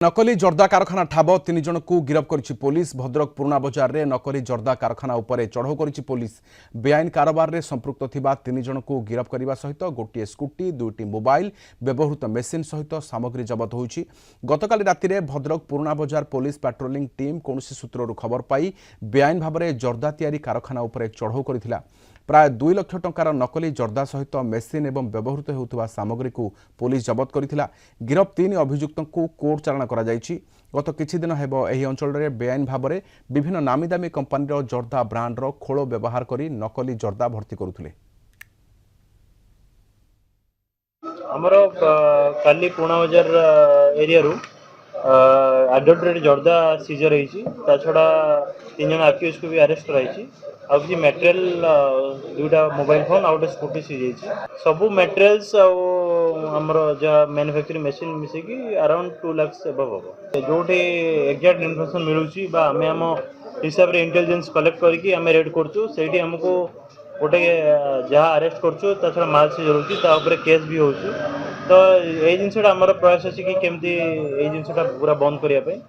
नकली जर्दा कारखाना ठाब 3 जन को गिरफ करिछि पुलिस। भद्रक पुराना बजार रे नकली जर्दा कारखाना उपरे चढ़ाऊ करिछि पुलिस। बेआईन कारोबार रे संपृक्त थिबा 3 जन को गिरफ करबा सहित गोटे स्कूटी 2टी मोबाइल व्यवहृत मेसिन सहित सामग्री जबत होइछि। गतकाली राति रे भद्रक पुराना बजार पुलिस पेट्रोलिंग टीम कोनोसी सूत्ररु खबर पाई बेआईन भाबरे जर्दा तयारी कारखाना उपरे चढ़ाऊ करिथिला। प्राय 2 लाख टंकार नकली जर्दा सहित मेसिन एवं व्यवहृत होउथबा सामग्री को पुलिस जबत करिथिला। गिरफ 3 अभियुक्तों को कोर्ट चालाण करा जायछि। गत किछि दिन हेबो एही अंचल रे बेआईन भाबरे विभिन्न नामी दामी कंपनी जर्दा ब्रांड रो खोल व्यवहार करी नकली जर्दा भर्ती करुथिले। हमरो काली पुराना बाजार एरिया रू एडल्ट्रेट जर्दा सीजर होइछि। ता छडा 3 जन एक्यूज को भी अरेस्ट कराइछि। आ कि मटेरियल 2टा मोबाइल फोन आ स्कूटी सीज होइछि। सब मटेरियल्स हमरो जा मैन्युफैक्चरिंग मशीन मिसे कि अराउंड 2 लाख एबव हो। जोठी एग्जैक्ट इन्फॉर्मेशन मिलुछि बा हमें हम हिसाब रे इंटेलिजेंस कलेक्ट करके हमें रेड करछु। सेठी हमको गोटे जहाँ अरेस्ट करछु ता छडा माल सीज होछि। ता ऊपर केस भी होछि। तो ए जिनसटा हमर प्रयास अछि कि केमती ए जिनसटा पूरा बंद करिया पे।